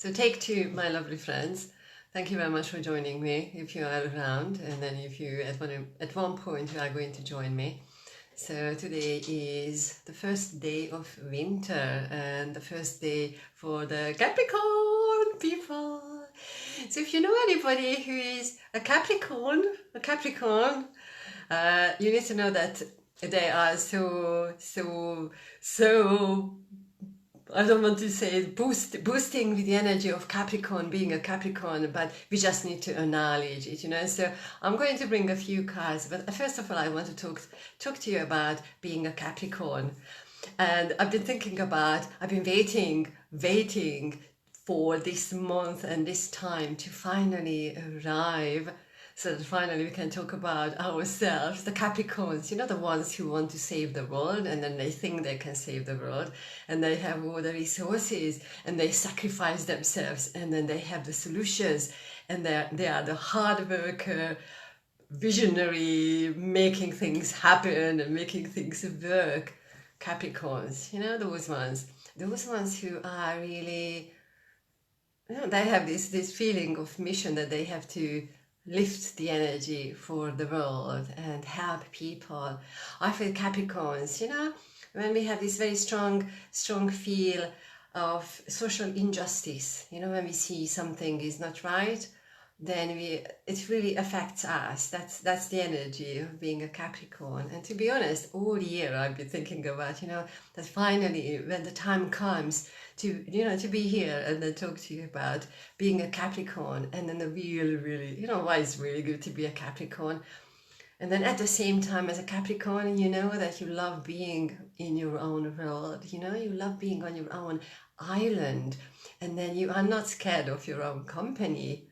So take two, my lovely friends. Thank you very much for joining me if you are around, and then if you at one point you are going to join me. So today is the first day of winter and the first day for the Capricorn people. So if you know anybody who is a Capricorn, you need to know that they are so I don't want to say boosting with the energy of Capricorn, being a Capricorn, but we just need to acknowledge it, you know. So I'm going to bring a few cards, but first of all, I want to talk to you about being a Capricorn. And I've been thinking about, I've been waiting for this month and this time to finally arrive, so that finally we can talk about ourselves, the Capricorns, you know, the ones who want to save the world, and then they think they can save the world, and they have all the resources, and they sacrifice themselves, and then they have the solutions, and they are the hard worker, visionary, making things happen and making things work Capricorns, you know, those ones who are really, you know, they have this feeling of mission that they have to lift the energy for the world and help people. I feel Capricorns, you know, when we have this very strong feel of social injustice, you know, when we see something is not right, then it really affects us. That's the energy of being a Capricorn. And to be honest, all year I've been thinking about, you know, that finally when the time comes to, you know, to be here and then talk to you about being a Capricorn, and then the really, you know, why it's really good to be a Capricorn. And then at the same time, as a Capricorn, you know that you love being in your own world, you know, you love being on your own island, and then you are not scared of your own company.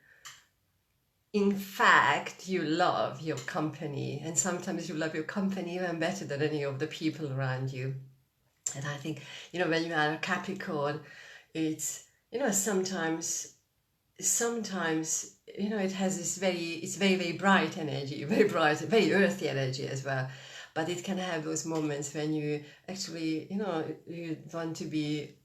In fact, you love your company, and sometimes you love your company even better than any of the people around you. And I think, you know, when you are a Capricorn, it's, you know, sometimes, you know, it has this it's very bright energy, very bright, very earthy energy as well. But it can have those moments when you actually, you know, you want to be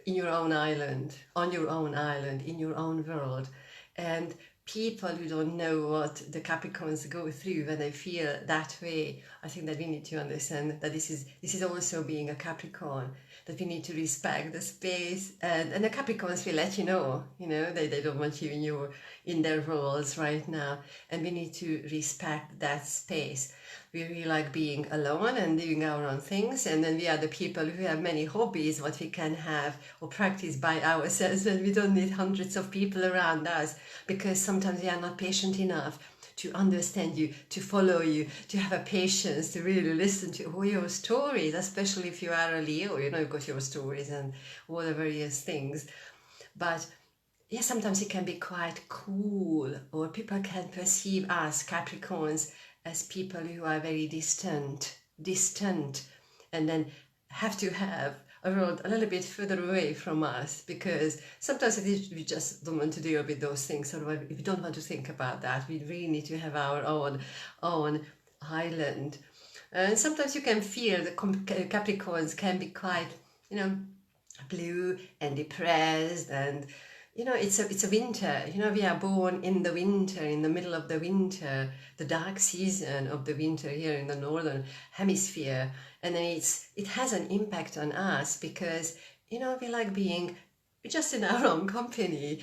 in your own island, on your own island, in your own world. And people who don't know what the Capricorns go through when they feel that way, I think that we need to understand that this is also being a Capricorn, that we need to respect the space, and the Capricorns will let you know, they don't want you in their roles right now, and we need to respect that space. We really like being alone and doing our own things, and then we are the people who have many hobbies what we can have or practice by ourselves, and we don't need hundreds of people around us, because sometimes we are not patient enough to understand you, to follow you, to have a patience, to really listen to all your stories, especially if you are a Leo, you've got your stories and all the various things. But yeah, sometimes it can be quite cool, or people can perceive us Capricorns as people who are very distant, and then have to have a world a little bit further away from us, because sometimes we just don't want to deal with those things, or if we don't want to think about that, we really need to have our own island. And sometimes you can feel the Capricorns can be quite, blue and depressed, and it's a winter. We are born in the winter, in the middle of the winter, the dark season of the winter here in the northern hemisphere, and then it has an impact on us, because we like being just in our own company,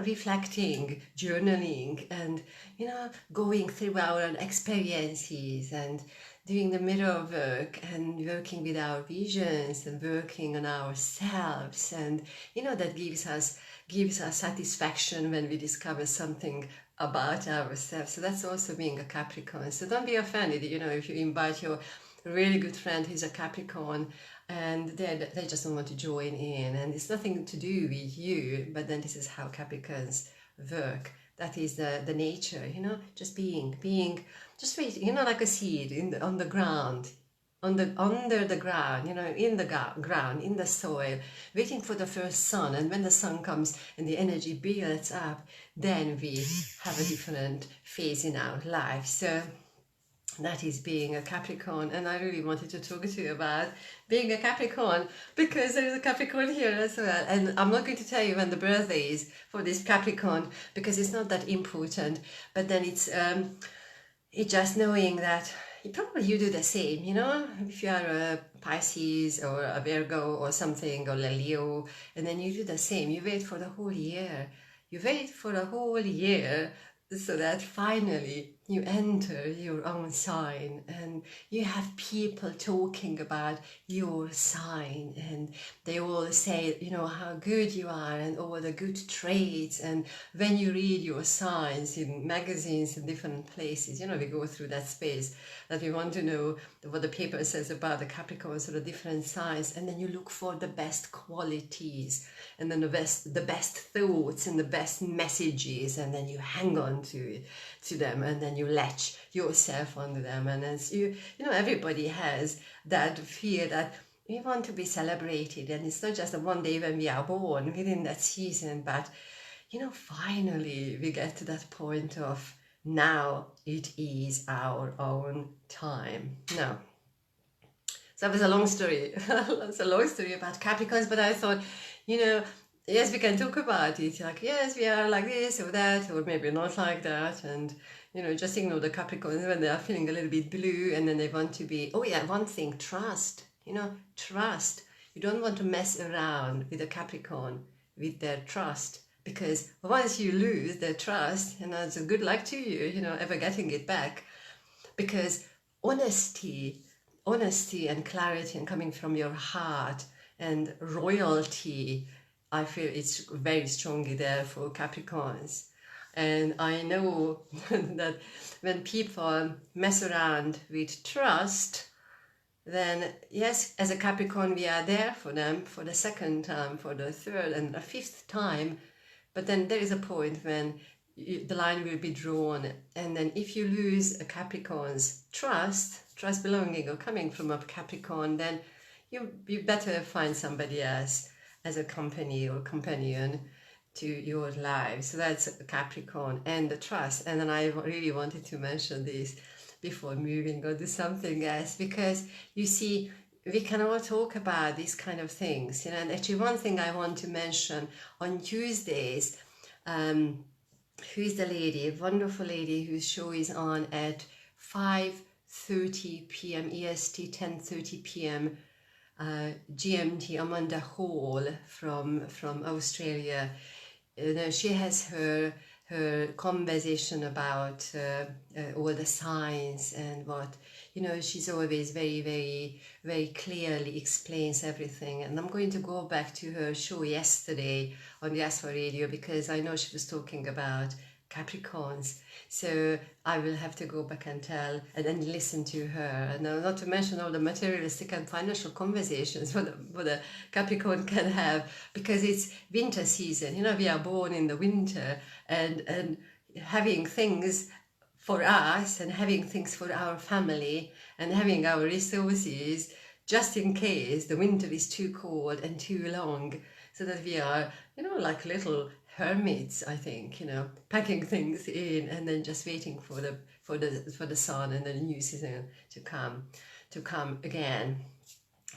reflecting, journaling, and going through our own experiences and doing the mirror work and working with our visions and working on ourselves, and that gives us satisfaction when we discover something about ourselves. So that's also being a Capricorn. So don't be offended, if you invite your really good friend who's a Capricorn and they just don't want to join in, and it's nothing to do with you, but then this is how Capricorns work. That is the nature, just being, just waiting, like a seed on the ground, under the ground, in the ground, in the soil, waiting for the first sun. And when the sun comes and the energy builds up, then we have a different phase in our life. So that is being a Capricorn. And I really wanted to talk to you about being a Capricorn, because there is a Capricorn here as well. And I'm not going to tell you when the birthday is for this Capricorn, because it's not that important. But then it's just knowing that probably you do the same, you know, if you are a Pisces or a Virgo or something, or a Leo, and then you do the same. You wait for the whole year. You wait for a whole year so that finally you enter your own sign, and you have people talking about your sign, and they all say, you know, how good you are and all the good traits. And when you read your signs in magazines in different places, you know, we go through that space that we want to know what the paper says about the Capricorns or the different signs, and then you look for the best qualities, and then the best thoughts and the best messages, and then you hang on to them, and then you latch yourself onto them. And as you know, everybody has that fear that we want to be celebrated, and it's not just the one day when we are born within that season, but you know, finally we get to that point of now it is our own time. Now, so that was a long story. It's a long story about Capricorns, but I thought, you know, yes, we can talk about it, like, yes, we are like this or that, or maybe not like that, and, you know, just ignore the Capricorns when they are feeling a little bit blue, and then they want to be, oh yeah, one thing, trust, you know, trust. You don't want to mess around with a Capricorn, with their trust, because once you lose their trust, you know, it's a good luck to you, you know, ever getting it back, because honesty and clarity and coming from your heart and royalty, I feel it's very strongly there for Capricorns. And I know that when people mess around with trust, then yes, as a Capricorn, we are there for them for the second time, for the third and the fifth time. But then there is a point when the line will be drawn. And then if you lose a Capricorn's trust belonging or coming from a Capricorn, then you better find somebody else as a company or companion to your life. So that's Capricorn and the trust. And then I really wanted to mention this before moving on to something else, because you see, we can all talk about these kind of things, you know. And actually one thing I want to mention, on Tuesdays, who is the lady, a wonderful lady whose show is on at 5:30 p.m. EST, 10:30 p.m. GMT, Amanda Hall from Australia. You know, she has her conversation about all the signs and what, you know, she's always very, very, very clearly explains everything. And I'm going to go back to her show yesterday on the Aswa Radio, because I know she was talking about Capricorns. So I will have to go back and tell and then listen to her. And not to mention all the materialistic and financial conversations what a Capricorn can have, because it's winter season. You know, we are born in the winter, and having things for us and having things for our family and having our resources just in case the winter is too cold and too long, so that we are, you know, like little hermits, I think, you know, packing things in and then just waiting for the sun and the new season to come again.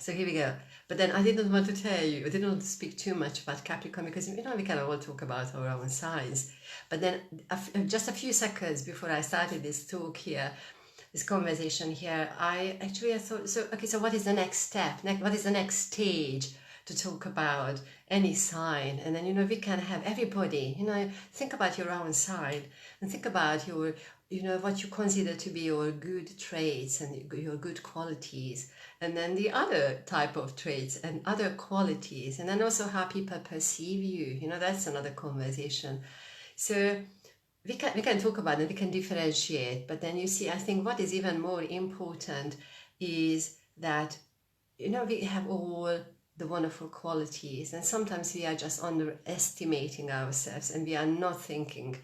So here we go. But then I didn't want to tell you, I didn't want to speak too much about Capricorn, because, you know, we can all talk about our own signs. But then just a few seconds before I started this talk here, this conversation here, I thought, so okay, so what is the next step? What is the next stage to talk about any sign? And then, you know, we can have everybody, you know, think about your own sign and think about your, you know, what you consider to be your good traits and your good qualities, and then the other type of traits and other qualities, and then also how people perceive you, you know, that's another conversation. So we can talk about it, we can differentiate, but then you see, I think what is even more important is that, you know, we have all the wonderful qualities, and sometimes we are just underestimating ourselves, and we are not thinking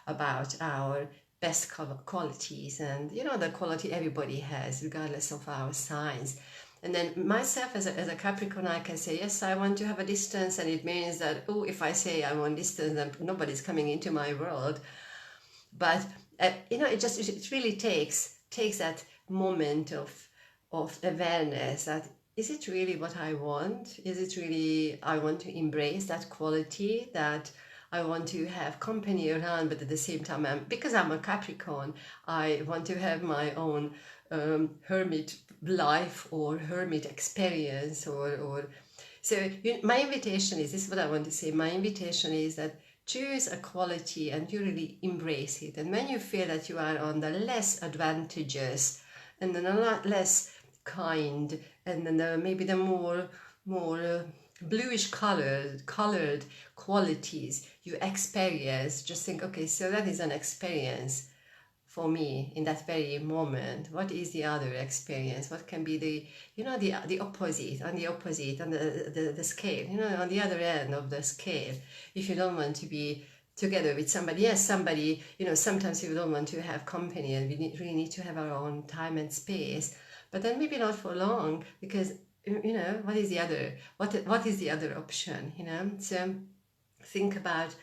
about our best qualities, and, you know, the quality everybody has regardless of our signs. And then myself as a Capricorn, I can say, yes, I want to have a distance, and it means that, oh, if I say I want distance, then nobody's coming into my world. But you know, it really takes takes that moment of awareness that, is it really what I want? Is it really I want to embrace that quality, that I want to have company around, but at the same time, because I'm a Capricorn, I want to have my own hermit life or hermit experience, or so my invitation is, this is what I want to say, my invitation is that choose a quality and you really embrace it. And when you feel that you are on the less advantageous and then a lot less kind, and then maybe the more bluish colored qualities you experience, just think, okay, so that is an experience for me in that very moment. What is the other experience? What can be the, you know, the opposite, on the opposite, on the scale, you know, on the other end of the scale. If you don't want to be together with somebody, yes, somebody, you know, sometimes we don't want to have company and we really need to have our own time and space, but then maybe not for long, because, you know, what is the other, what is the other option, you know? So think about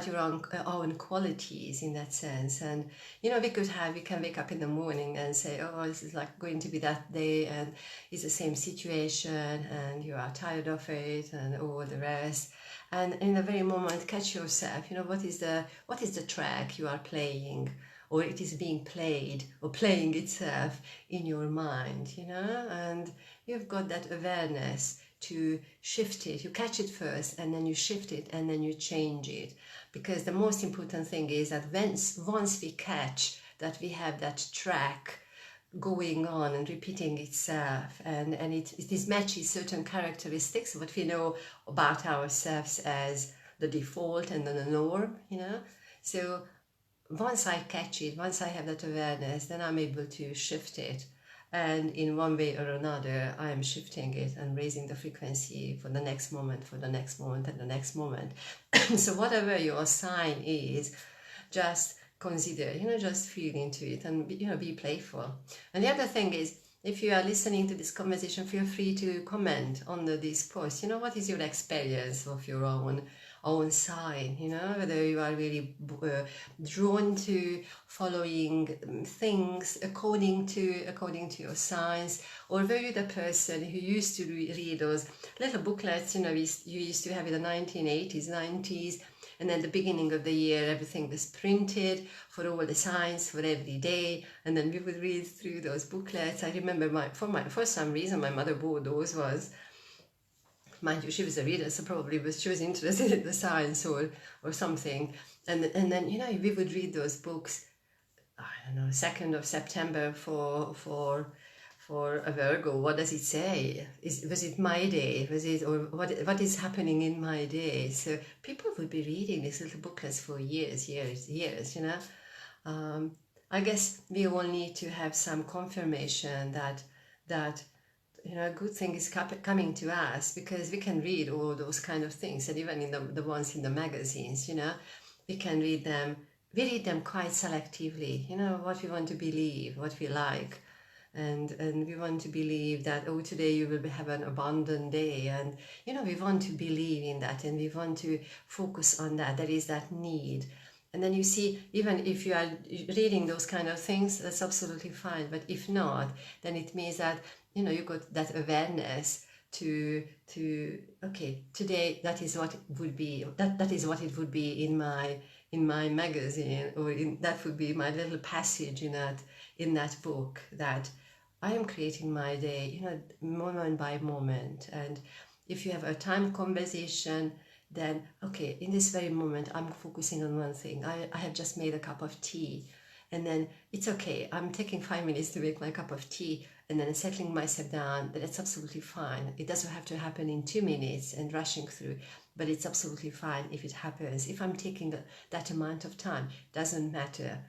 your own qualities in that sense. And, you know, we can wake up in the morning and say, oh, this is like going to be that day, and it's the same situation, and you are tired of it and all the rest. And in the very moment, catch yourself, you know, what is the track you are playing, or it is being played or playing itself in your mind, you know? And you've got that awareness to shift it. You catch it first, and then you shift it, and then you change it. Because the most important thing is that once we catch that we have that track going on and repeating itself, and it matches certain characteristics, what we know about ourselves as the default and then the norm, you know. So once I catch it, once I have that awareness, then I'm able to shift it. And in one way or another, I am shifting it and raising the frequency for the next moment, for the next moment, and the next moment. So whatever your sign is, just consider, you know, just feel into it and, you know, be playful. And the other thing is, if you are listening to this conversation, feel free to comment under this post. You know, what is your experience of your own sign, you know, whether you are really drawn to following things according to your signs, or were you the person who used to read those little booklets, you know, you used to have in the 1980s, 90s, and then the beginning of the year everything was printed for all the signs for every day, and then we would read through those booklets. I remember for some reason my mother bought those. Was, mind you, she was a reader, so probably she was interested in the science or something. And then, you know, we would read those books, I don't know, 2nd of September for a Virgo. What does it say? Was it my day? Was it, or what is happening in my day? So people would be reading these little booklets for years, you know. I guess we all need to have some confirmation that you know, a good thing is coming to us, because we can read all those kind of things, and even in the ones in the magazines, you know, we can read them. We read them quite selectively, you know, what we want to believe, what we like, and we want to believe that, oh, today you will have an abundant day, and, you know, we want to believe in that, and we want to focus on that. There is that need. And then you see, even if you are reading those kind of things, that's absolutely fine. But if not, then it means that, you know, you got that awareness to okay, today that is what it would be. That is what it would be in my magazine, or that would be my little passage in that book, that I am creating my day, you know, moment by moment. And if you have a time conversation, then, okay, in this very moment, I'm focusing on one thing. I have just made a cup of tea, and then it's okay. I'm taking 5 minutes to make my cup of tea, and then settling myself down. That's absolutely fine. It doesn't have to happen in 2 minutes and rushing through, but it's absolutely fine if it happens. If I'm taking that amount of time, doesn't matter.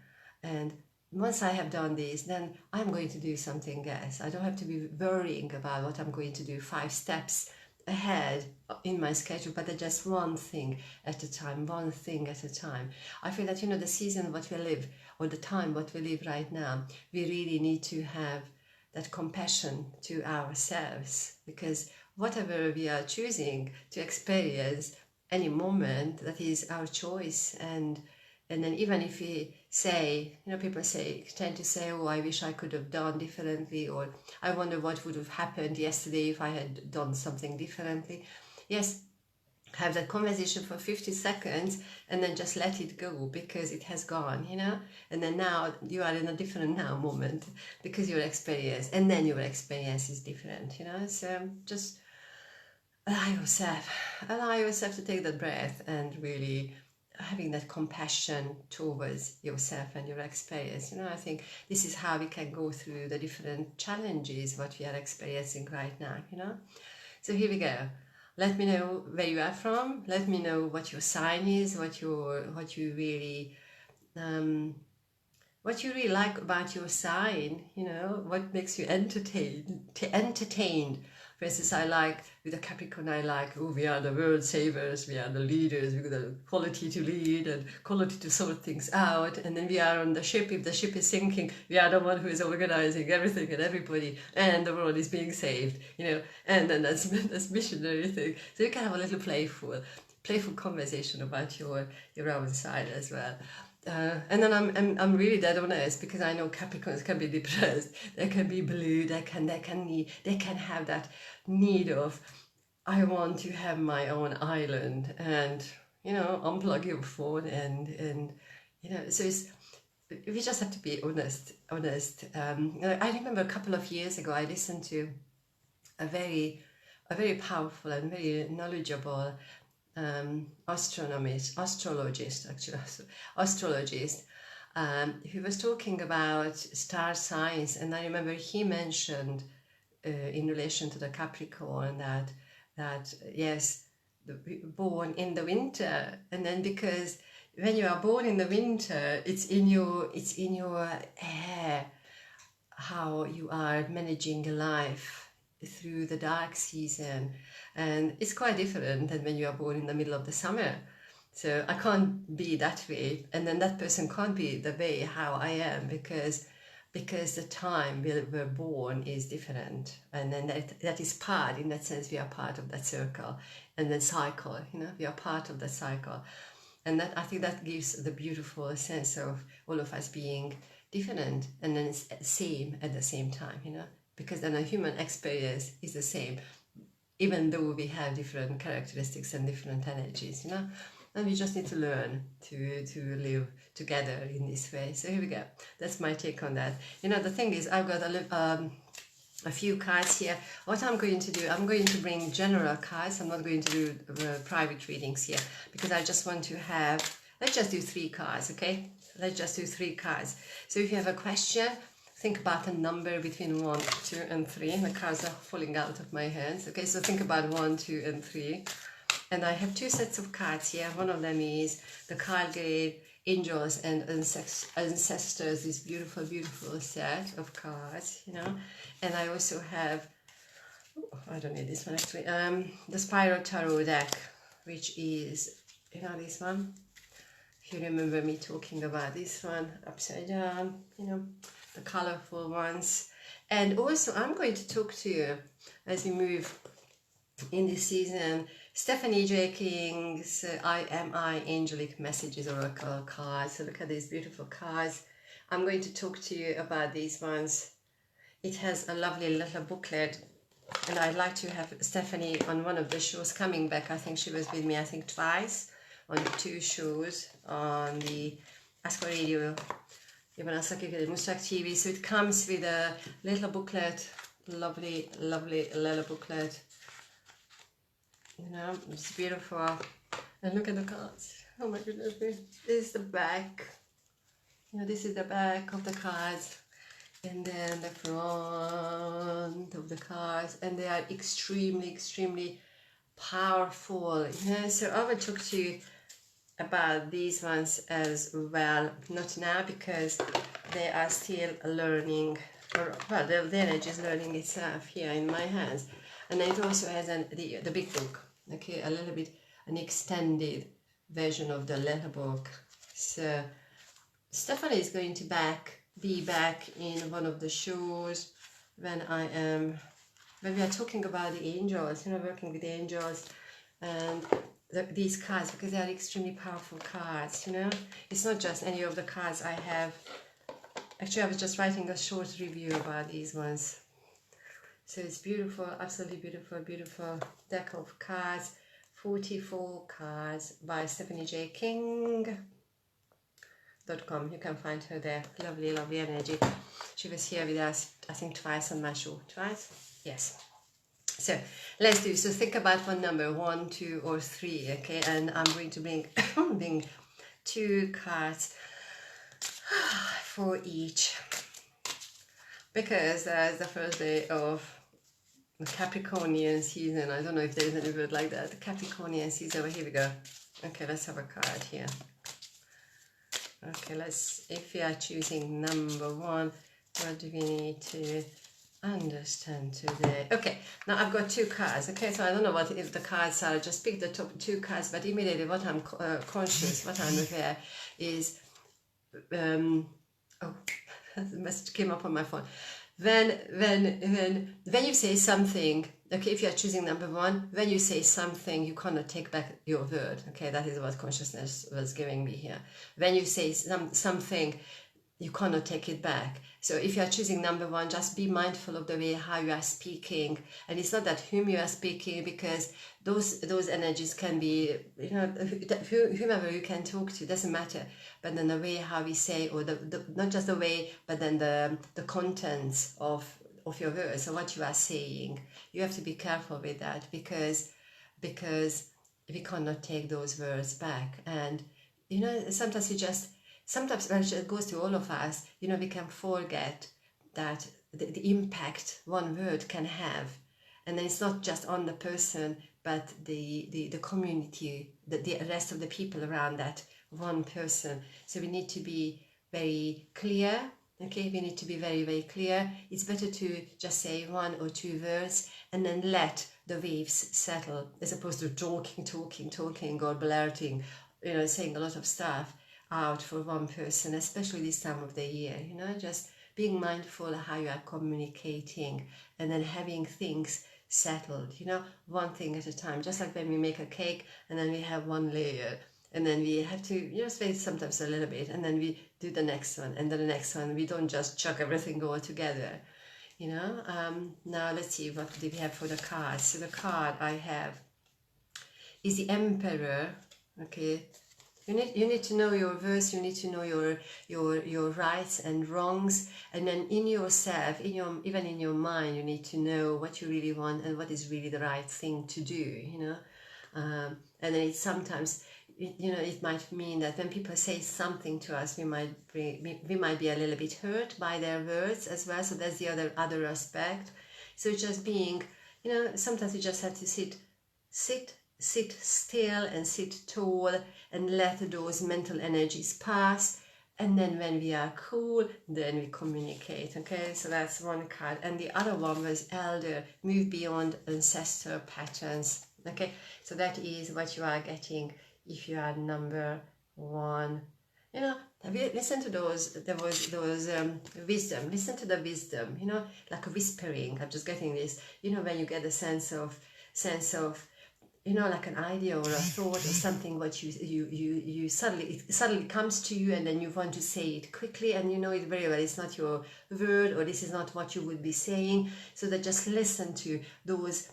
And once I have done this, then I'm going to do something else. I don't have to be worrying about what I'm going to do 5 steps ahead in my schedule, but just one thing at a time, one thing at a time. I feel that, you know, the season what we live, or the time what we live right now, we really need to have that compassion to ourselves, because whatever we are choosing to experience any moment, that is our choice. And And then even if we say, people tend to say, oh, I wish I could have done differently, or I wonder what would have happened yesterday if I had done something differently. Yes, have that conversation for 50 seconds and then just let it go, because it has gone, and then now you are in a different now moment, because your experience is different, so just allow yourself to take that breath and really having that compassion towards yourself and your experience. I think this is how we can go through the different challenges what we are experiencing right now, so here we go. Let me know where you are from. Let me know what your sign is, what you really like about your sign. What makes you entertained. For instance, I like with the Capricorn, we are the world savers, we are the leaders, we've got the quality to lead and quality to sort things out. And then we are on the ship. If the ship is sinking, we are the one who is organizing everything and everybody, and the world is being saved, and then that's missionary thing. So you can have a little playful conversation about your own side as well. And then I'm really dead honest, because I know Capricorns can be depressed, they can be blue, they can have that need of, I want to have my own island, and unplug your phone and so we just have to be honest. I remember a couple of years ago I listened to a very powerful and very knowledgeable astrologist, who was talking about star signs, and I remember he mentioned in relation to the Capricorn that yes, born in the winter, and then because when you are born in the winter, it's in your air how you are managing your life through the dark season, and it's quite different than when you are born in the middle of the summer. So I can't be that way, and then that person can't be the way how I am, because the time we were born is different, and then that is part, in that sense we are part of that circle and then cycle, we are part of that cycle, and that I think that gives the beautiful sense of all of us being different and then same at the same time, because then a human experience is the same, even though we have different characteristics and different energies, and we just need to learn to live together in this way. So here we go. That's my take on that. The thing is, I've got a few cards here. What I'm going to do, I'm going to bring general cards. I'm not going to do private readings here, because I just want to have, let's just do 3 cards, okay? Let's just do 3 cards. So if you have a question, think about a number between 1, 2, and 3. The cards are falling out of my hands. Okay, so think about 1, 2, and 3. And I have 2 sets of cards here. One of them is the card gave Angels and Ancestors, this beautiful, beautiful set of cards, And I also have, I don't need this one actually, the Spiral Tarot deck, which is, this one. If you remember me talking about this one, upside down, the colorful ones. And also I'm going to talk to you as we move in this season, Stephanie J. King's I Angelic Messages Oracle cards. So look at these beautiful cards. I'm going to talk to you about these ones. It has a lovely little booklet, and I'd like to have Stephanie on one of the shows coming back. I think she was with me, twice on 2 shows on the Ask Radio, Moonstruck TV. So it comes with a little booklet, lovely, lovely little booklet. It's beautiful. And look at the cards. Oh my goodness, this is the back. This is the back of the cards. And then the front of the cards. And they are extremely, extremely powerful. So I will talk to you about these ones as well. Not now, because they are still learning. Well, the energy is learning itself here in my hands. And it also has the big book, okay, a little bit an extended version of the letter book. So Stephanie is going to be back in one of the shows when we are talking about the angels, working with the angels, and these cards, because they are extremely powerful cards, you know. It's not just any of the cards I have. Actually, I was just writing a short review about these ones. So it's beautiful, absolutely beautiful, beautiful deck of cards. 44 cards by Stephanie J. King.com. You can find her there. Lovely, lovely energy. She was here with us, I think, twice on my show. Twice? Yes. So let's do. So think about one number, 1, 2, or 3. Okay, and I'm going to bring bring 2 cards for each, because the first day of the Capricornian season. I don't know if there is any word like that. The Capricornian season. Well, here we go. Okay, let's have a card here. Okay, if we are choosing number 1, what do we need to understand today? Okay, now I've got 2 cards. Okay, so I don't know what if the cards are. Just pick the top 2 cards, but immediately what I'm conscious, what I'm aware is, oh, the message came up on my phone. When you say something, okay, if you are choosing number 1, when you say something, you cannot take back your word. Okay, that is what consciousness was giving me here. When you say something, you cannot take it back. So if you are choosing number 1, just be mindful of the way how you are speaking. And it's not that whom you are speaking, because those energies can be, you know, whomever you can talk to, doesn't matter. But then the way how we say, or the not just the way, but then the contents of your words, so what you are saying, you have to be careful with that, because we cannot take those words back. And you know, sometimes when it goes to all of us, you know, we can forget that the impact one word can have. And then it's not just on the person, but the community, the rest of the people around that one person. So we need to be very clear. Okay, we need to be very, very clear. It's better to just say 1 or 2 words and then let the waves settle, as opposed to talking or blurting, you know, saying a lot of stuff out for one person, especially this time of the year. You know, just being mindful of how you are communicating, and then having things settled, you know, one thing at a time. Just like when we make a cake and then we have one layer, and then we have to, you know, space sometimes a little bit, and then we do the next one, and then the next one. We don't just chuck everything all together, you know. Now let's see, what do we have for the cards? So the card I have is the Emperor. Okay, you need to know your worth. You need to know your rights and wrongs, and then in yourself, even in your mind, you need to know what you really want and what is really the right thing to do, you know. And then it's sometimes, you know, it might mean that when people say something to us, we might be a little bit hurt by their words as well. So that's the other aspect. So just being, you know, sometimes you just have to sit still and sit tall and let those mental energies pass. And then when we are cool, then we communicate. Okay, so that's one card. And the other one was Elder, move beyond ancestor patterns. Okay, so that is what you are getting if you are number 1. You know, listen to those wisdom. Listen to the wisdom, you know, like a whispering. I'm just getting this, you know, when you get a sense of, you know, like an idea or a thought or something, what you suddenly comes to you, and then you want to say it quickly, and you know it very well. It's not your word, or this is not what you would be saying. So that just listen to those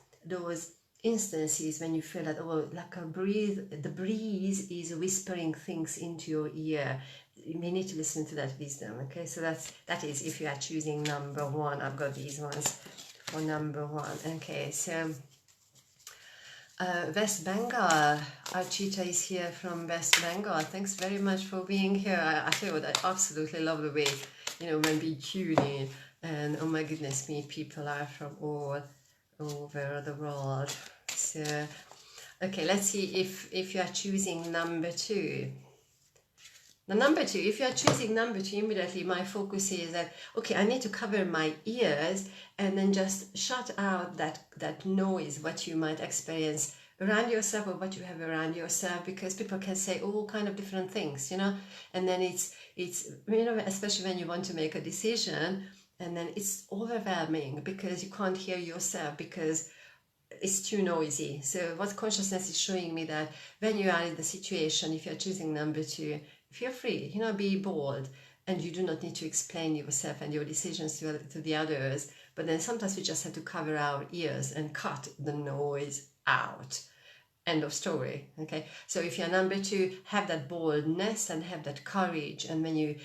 instances when you feel that, oh, like the breeze is whispering things into your ear. We need to listen to that wisdom. Okay, so that is if you are choosing number 1. I've got these ones for number 1. Okay, so West Bengal. Archita is here from West Bengal. Thanks very much for being here. I tell you what, I absolutely love the way, you know, when we tune in, and oh my goodness me, people are from all over the world. So okay, let's see if you are choosing number 2. The number 2, if you are choosing number 2, immediately my focus is that, okay, I need to cover my ears and then just shut out that noise, what you might experience around yourself or what you have around yourself, because people can say all kind of different things, you know, and then it's you know, especially when you want to make a decision, and then it's overwhelming because you can't hear yourself, because it's too noisy. So what consciousness is showing me that when you are in the situation, if you're choosing number 2, feel free, be bold, and you do not need to explain yourself and your decisions to the others. But then sometimes we just have to cover our ears and cut the noise out. End of story. Okay, so if you're number 2, have that boldness and have that courage, and when you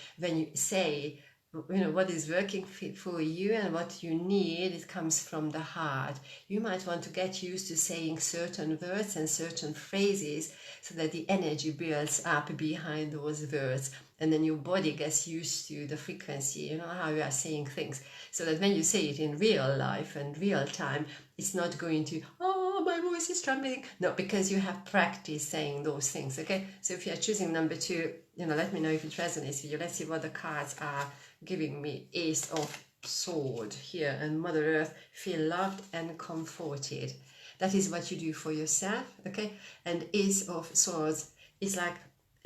say what is working for you and what you need, it comes from the heart. You might want to get used to saying certain words and certain phrases so that the energy builds up behind those words, and then your body gets used to the frequency, how you are saying things, so that when you say it in real life and real time, it's not going to, oh, my voice is trembling. No, because you have practiced saying those things. Okay, so if you're choosing number 2, let me know if it resonates with you. Let's see what the cards are giving me. Ace of Sword here, and Mother Earth, feel loved and comforted. That is what you do for yourself. Okay, and Ace of Swords is like,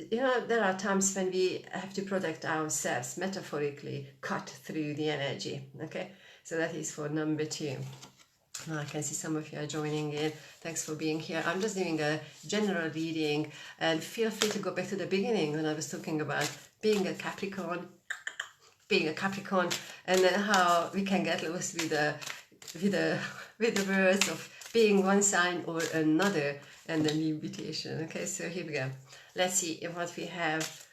there are times when we have to protect ourselves, metaphorically cut through the energy. Okay, so that is for number 2. Now I can see some of you are joining in. Thanks for being here. I'm just doing a general reading, and feel free to go back to the beginning when I was talking about being a Capricorn, and then how we can get lost with the words of being one sign or another, and then the invitation. Okay, so here we go. Let's see what we have,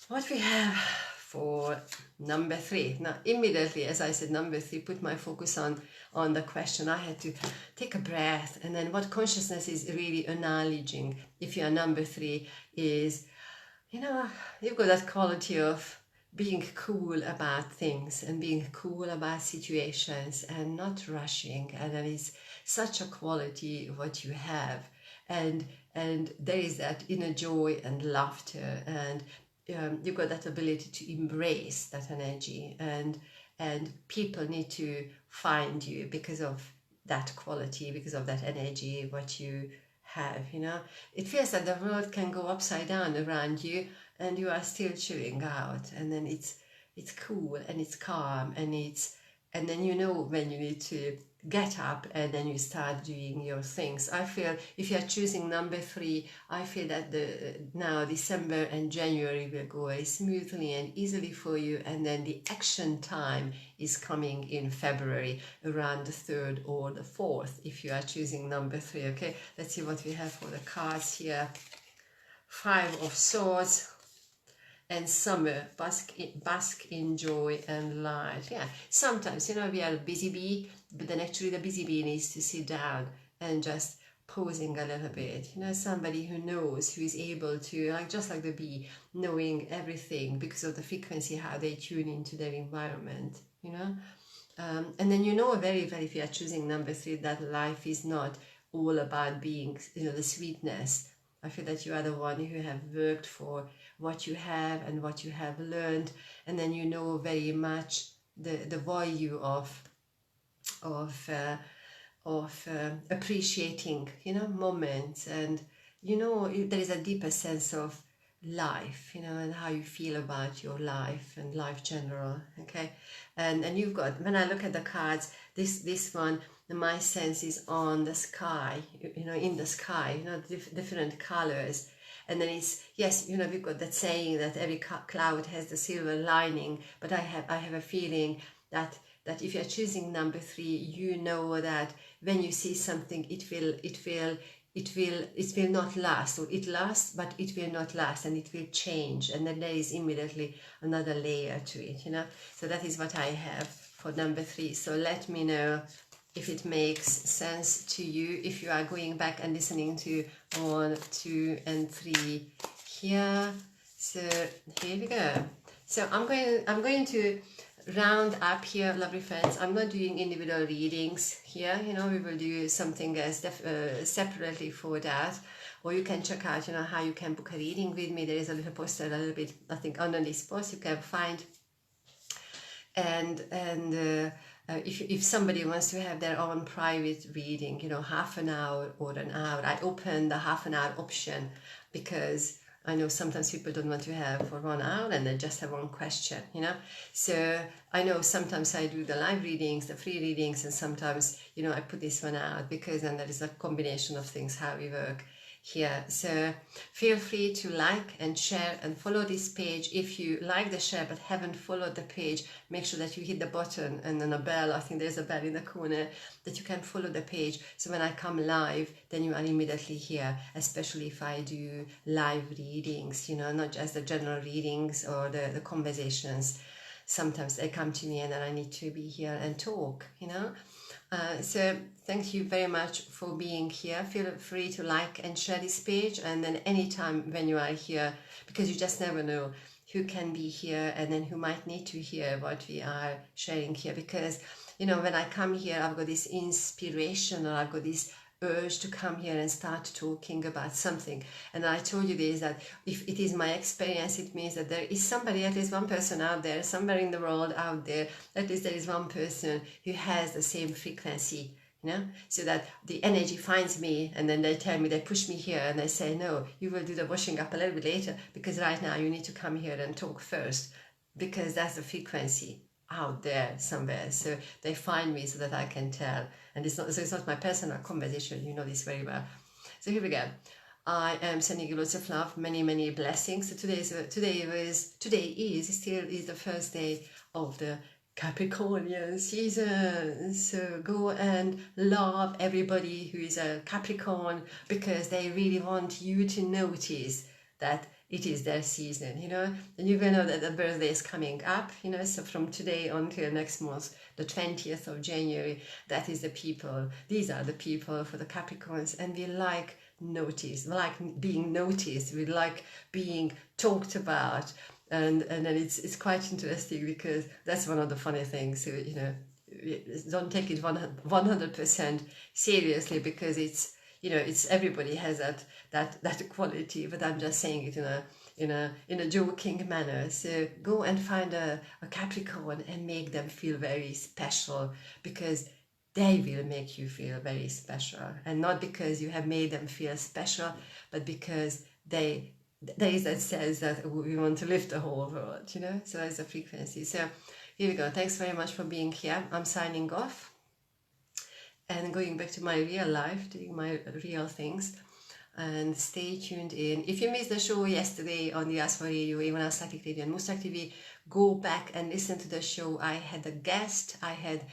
what we have for number 3. Now immediately, as I said, number 3, put my focus on the question. I had to take a breath, and then what consciousness is really acknowledging, if you are number 3, is, you've got that quality of being cool about things and being cool about situations and not rushing, and that is such a quality what you have, and there is that inner joy and laughter, and you've got that ability to embrace that energy, and people need to find you because of that quality, because of that energy what you have. It feels that the world can go upside down around you, and you are still chilling out, and then it's cool and it's calm, and then when you need to get up, and then you start doing your things. I feel if you're choosing number 3, I feel that now December and January will go very smoothly and easily for you, and then the action time is coming in February around the 3rd or the 4th if you are choosing number 3. Okay, let's see what we have for the cards here. 5 of Swords and Summer, bask in joy and light. Yeah, sometimes we are a busy bee, but then actually the busy bee needs to sit down and just pausing a little bit. Somebody who knows, who is able to, just like the bee, knowing everything because of the frequency, how they tune into their environment. And then very well, if you are choosing number 3, that life is not all about being the sweetness. I feel that you are the one who have worked for what you have and what you have learned, and then very much the value of appreciating moments, and there is a deeper sense of life, and how you feel about your life and life general. Okay, and you've got, when I look at the cards, this one, my sense is on the sky, in the sky, different colors. And then it's, yes, we've got that saying that every cloud has the silver lining, but I have a feeling that if you're choosing number 3, that when you see something, it will not last, or it lasts, but it will not last, and it will change, and then there is immediately another layer to it, So that is what I have for number 3. So let me know if it makes sense to you, if you are going back and listening to 1, 2, and 3 here. So here we go. So I'm going to round up here, lovely friends. I'm not doing individual readings here. We will do something separately for that, or you can check out how you can book a reading with me. There is a little poster, a little bit, I think, under this post you can find. And if somebody wants to have their own private reading, half an hour or an hour, I open the half an hour option, because I know sometimes people don't want to have for 1 hour and they just have one question, you know. So I know sometimes I do the live readings, the free readings, and sometimes, you know, I put this one out because then there is a combination of things how we work here. So feel free to like and share and follow this page. If you like the share but haven't followed the page, make sure that you hit the button and then a bell. I think there's a bell in the corner that you can follow the page, so when I come live then you are immediately here, especially if I do live readings, you know, not just the general readings or the conversations. Sometimes they come to me and then I need to be here and talk, you know. So thank you very much for being here. Feel free to like and share this page, and then anytime when you are here, because you just never know who can be here and then who might need to hear what we are sharing here. Because, you know, when I come here, I've got this inspiration, or I've got this urge to come here and start talking about something. And I told you this, that if it is my experience, it means that there is somebody, at least one person out there, somewhere in the world out there, at least there is one person who has the same frequency, you know, so that the energy finds me, and then they tell me, they push me here and they say, no, you will do the washing up a little bit later, because right now you need to come here and talk first, because that's the frequency out there somewhere. So they find me so that I can tell, and it's not my personal conversation, you know this very well. So here we go. I am sending you lots of love, many blessings. So today is still the first day of the Capricornian season. So go and love everybody who is a Capricorn, because they really want you to notice that it is their season, you know. And you're gonna know that the birthday is coming up, you know. So from today until next month, the 20th of January, that is the people, these are the people for the Capricorns. And we like notice, we like being noticed, we like being talked about. And then it's quite interesting, because that's one of the funny things. So, you know, don't take it 100% seriously, because it's, you know, it's, everybody has that quality, but I'm just saying it in a joking manner. So go and find a Capricorn and make them feel very special, because they will make you feel very special, and not because you have made them feel special, but because there is that says that we want to lift the whole world, you know. So that's the frequency. So here we go. Thanks very much for being here. I'm signing off and going back to my real life, doing my real things. And stay tuned in. If you missed the show yesterday on the Ask for Radio, even on Psychic Radio and Moonstruck TV, go back and listen to the show. I had a guest. I had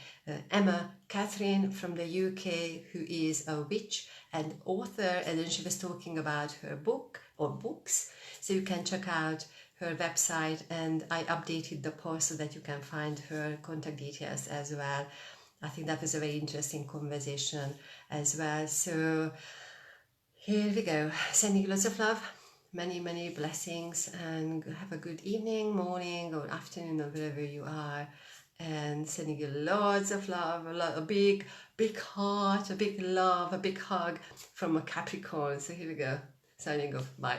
Emma Catherine from the UK, who is a witch and author, and then she was talking about her book or books. So you can check out her website, and I updated the post so that you can find her contact details as well. I think that was a very interesting conversation as well. So here we go. Sending you lots of love, many blessings, and have a good evening, morning, or afternoon, or wherever you are. And sending you lots of love, a big heart, a big love, a big hug from a Capricorn. So here we go. Signing off. Bye.